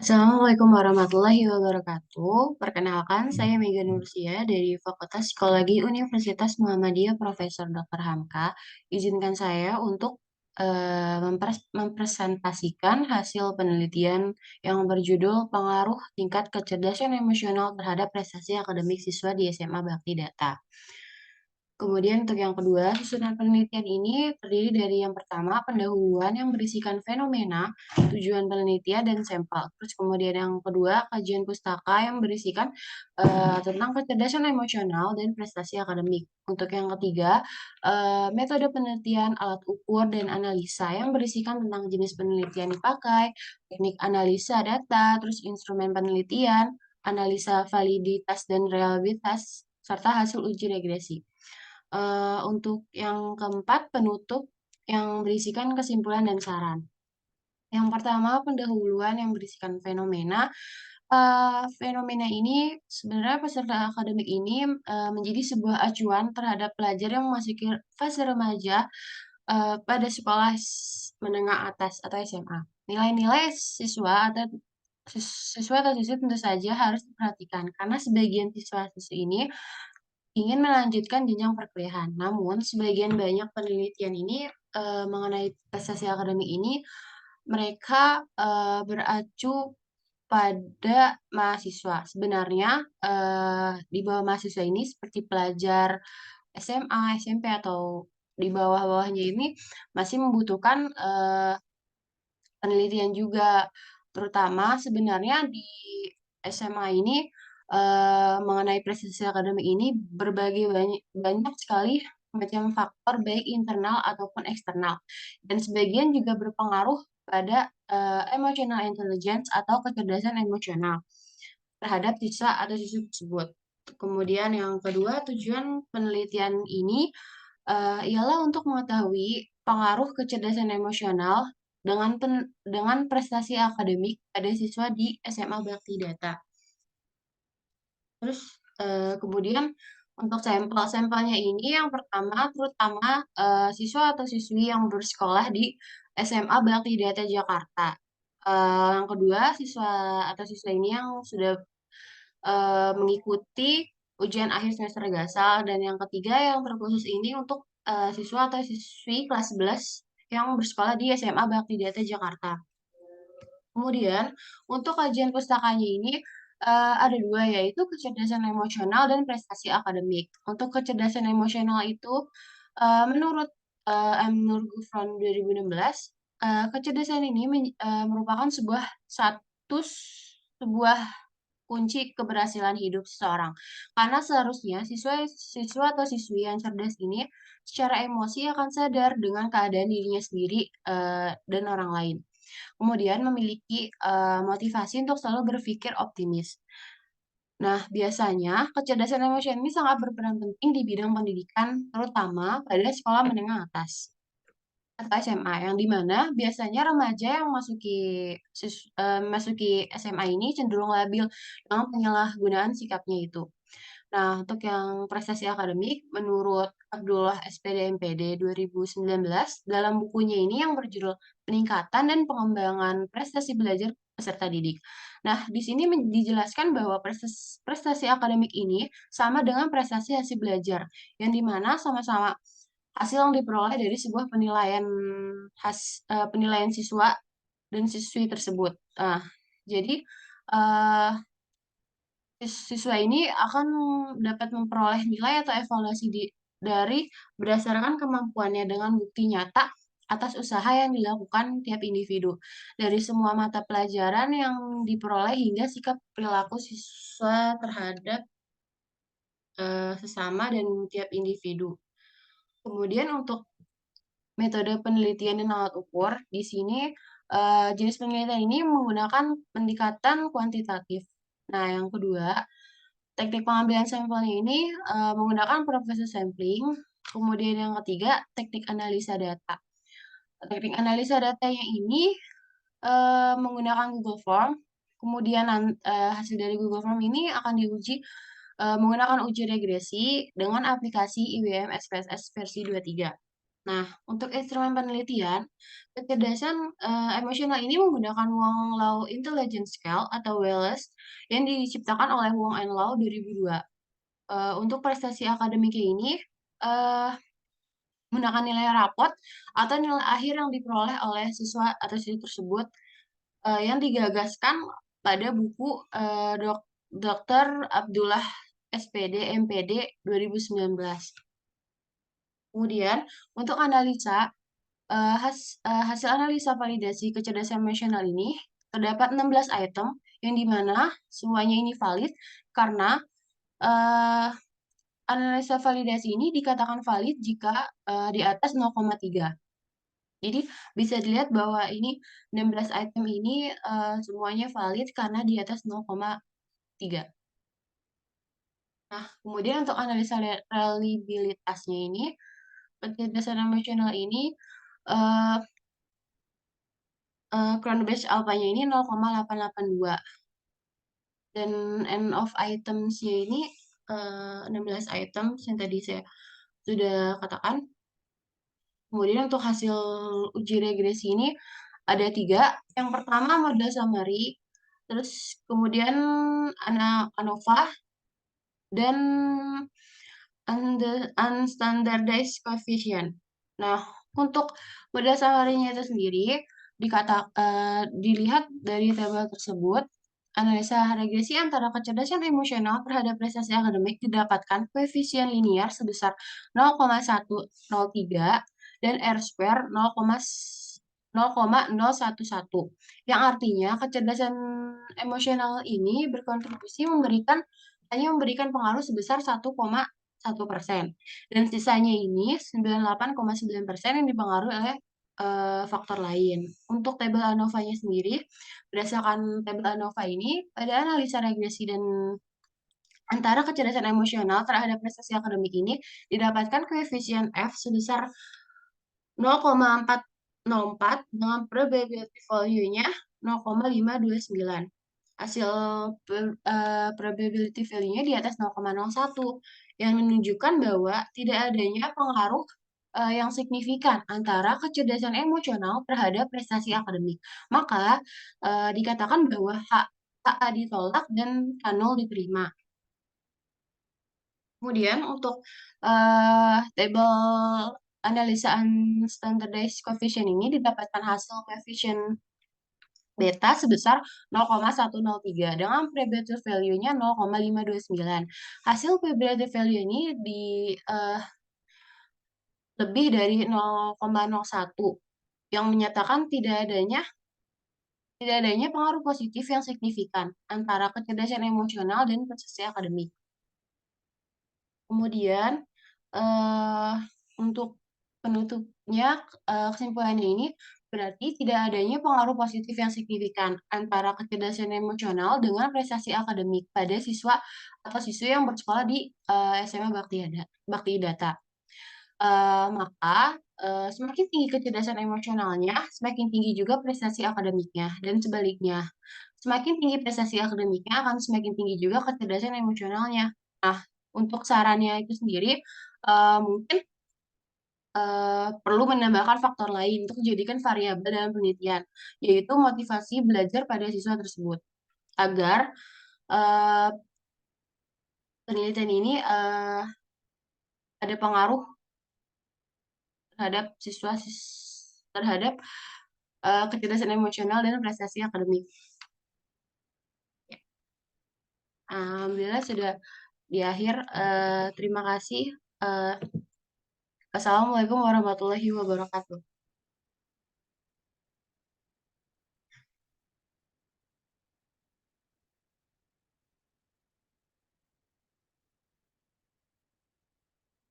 Assalamualaikum warahmatullahi wabarakatuh. Perkenalkan, saya Mega Nursia dari Fakultas Psikologi Universitas Muhammadiyah Profesor Dr. Hamka. Izinkan saya untuk mempresentasikan hasil penelitian yang berjudul Pengaruh Tingkat Kecerdasan Emosional Terhadap Prestasi Akademik Siswa di SMA Bakti Data. Kemudian untuk yang kedua, susunan penelitian ini terdiri dari yang pertama, pendahuluan yang berisikan fenomena, tujuan penelitian, dan sampel. Terus kemudian yang kedua, kajian pustaka yang berisikan tentang kecerdasan emosional dan prestasi akademik. Untuk yang ketiga, metode penelitian, alat ukur, dan analisa yang berisikan tentang jenis penelitian dipakai, teknik analisa data, terus instrumen penelitian, analisa validitas dan reliabilitas, serta hasil uji regresi. Untuk yang keempat, penutup yang berisikan kesimpulan dan saran. Yang pertama, pendahuluan yang berisikan fenomena. Fenomena ini sebenarnya peserta akademik ini menjadi sebuah acuan terhadap pelajar yang memasuki fase remaja pada sekolah menengah atas atau SMA. Nilai-nilai siswa atau siswi tentu saja harus diperhatikan karena sebagian siswa-siswi ini ingin melanjutkan jenjang perkuliahan. Namun, sebagian banyak penelitian ini mengenai prestasi akademik ini, mereka beracu pada mahasiswa. Sebenarnya di bawah mahasiswa ini seperti pelajar SMA, SMP, atau di bawah-bawahnya ini masih membutuhkan penelitian juga. Terutama sebenarnya di SMA ini mengenai prestasi akademik ini berbagai banyak sekali macam faktor baik internal ataupun eksternal. Dan sebagian juga berpengaruh pada emotional intelligence atau kecerdasan emosional terhadap siswa atau siswi tersebut. Kemudian yang kedua, tujuan penelitian ini ialah untuk mengetahui pengaruh kecerdasan emosional dengan prestasi akademik pada siswa di SMA Bakti Data. Terus kemudian untuk sampel-sampelnya ini yang pertama terutama siswa atau siswi yang bersekolah di SMA Bakti Data Jakarta. Yang kedua, siswa atau siswa ini yang sudah mengikuti ujian akhir semester gasal, dan yang ketiga yang terkhusus ini untuk siswa atau siswi kelas 11 yang bersekolah di SMA Bakti Data Jakarta. Kemudian untuk kajian pustakanya ini ada dua, yaitu kecerdasan emosional dan prestasi akademik. Untuk kecerdasan emosional itu menurut menurut Gufron 2016, kecerdasan ini merupakan sebuah kunci keberhasilan hidup seseorang. Karena seharusnya siswa atau siswi yang cerdas ini secara emosi akan sadar dengan keadaan dirinya sendiri dan orang lain. Kemudian memiliki motivasi untuk selalu berpikir optimis. Nah, biasanya kecerdasan emosional ini sangat berperan penting di bidang pendidikan, terutama pada sekolah menengah atas atau SMA, yang dimana biasanya remaja yang masuki SMA ini cenderung labil dengan penyalahgunaan sikapnya itu. Nah, untuk yang prestasi akademik, menurut Abdullah SPD MPD 2019, dalam bukunya ini yang berjudul Peningkatan dan Pengembangan Prestasi Belajar Peserta Didik. Nah, di sini dijelaskan bahwa prestasi akademik ini sama dengan prestasi hasil belajar, yang dimana sama-sama hasil yang diperoleh dari sebuah penilaian siswa dan siswi tersebut. Nah, jadi eh, siswa ini akan dapat memperoleh nilai atau evaluasi dari berdasarkan kemampuannya dengan bukti nyata atas usaha yang dilakukan tiap individu. Dari semua mata pelajaran yang diperoleh hingga sikap perilaku siswa terhadap sesama dan tiap individu. Kemudian untuk metode penelitian dan alat ukur, di sini jenis penelitian ini menggunakan pendekatan kuantitatif. Nah, yang kedua, teknik pengambilan sampelnya ini menggunakan process sampling. Kemudian yang ketiga, teknik analisa data. Teknik analisa datanya ini menggunakan Google Form. Kemudian hasil dari Google Form ini akan diuji menggunakan uji regresi dengan aplikasi IWM SPSS versi 23. Nah, untuk instrumen penelitian, kecerdasan emosional ini menggunakan Wong Lau Intelligence Scale atau WILS yang diciptakan oleh Wong and Lau 2002. Untuk prestasi akademiknya ini, eee, menggunakan nilai rapot atau nilai akhir yang diperoleh oleh siswa atau siswi tersebut, yang digagaskan pada buku, Dokter Abdullah SPD MPD 2019. Kemudian untuk analisa, hasil analisa validasi kecerdasan emosional ini terdapat 16 item yang di mana semuanya ini valid karena, eee, analisa validasi ini dikatakan valid jika, di atas 0,3. Jadi bisa dilihat bahwa ini 16 item ini, semuanya valid karena di atas 0,3. Nah, kemudian untuk analisa reliabilitasnya ini, kecerdasan emosional ini, eee Cronbach alpha-nya ini 0,882 dan N of items-nya ini, 16 items yang tadi saya sudah katakan. Kemudian untuk hasil uji regresi ini ada 3. Yang pertama model summary, terus kemudian ANOVA, dan unstandardized coefficient. Nah, untuk model summary-nya itu sendiri dilihat dari tabel tersebut, analisa regresi antara kecerdasan emosional terhadap prestasi akademik didapatkan koefisien linear sebesar 0,103 dan R-square 0,011, yang artinya kecerdasan emosional ini hanya memberikan pengaruh sebesar 1,1% dan sisanya ini 98,9% yang dipengaruhi oleh faktor lain. Untuk tabel ANOVA-nya sendiri, berdasarkan tabel ANOVA ini, pada analisa regresi dan antara kecerdasan emosional terhadap prestasi akademik ini didapatkan koefisien F sebesar 0,404 dengan probability value-nya 0,529. Hasil probability value-nya di atas 0,01 yang menunjukkan bahwa tidak adanya pengaruh yang signifikan antara kecerdasan emosional terhadap prestasi akademik. Maka dikatakan bahwa HA ditolak dan H0 diterima. Kemudian untuk tabel analisa unstandardized coefficient ini didapatkan hasil koefisien beta sebesar 0,103 dengan probability value-nya 0,529. Hasil probability value ini lebih dari 0,01 yang menyatakan tidak adanya pengaruh positif yang signifikan antara kecerdasan emosional dan prestasi akademik. Kemudian, eee, untuk penutupnya, kesimpulannya ini berarti tidak adanya pengaruh positif yang signifikan antara kecerdasan emosional dengan prestasi akademik pada siswa atau siswi yang bersekolah di, SMA Bakti Data. Maka, semakin tinggi kecerdasan emosionalnya, semakin tinggi juga prestasi akademiknya, dan sebaliknya. Semakin tinggi prestasi akademiknya, akan semakin tinggi juga kecerdasan emosionalnya. Nah, untuk sarannya itu sendiri, mungkin, perlu menambahkan faktor lain untuk dijadikan variabel dalam penelitian, yaitu motivasi belajar pada siswa tersebut, agar, eee, penelitian ini, ada pengaruh terhadap terhadap, kecerdasan emosional dan prestasi akademik. Ya, alhamdulillah sudah di akhir, terima kasih, eee, wassalamualaikum warahmatullahi wabarakatuh.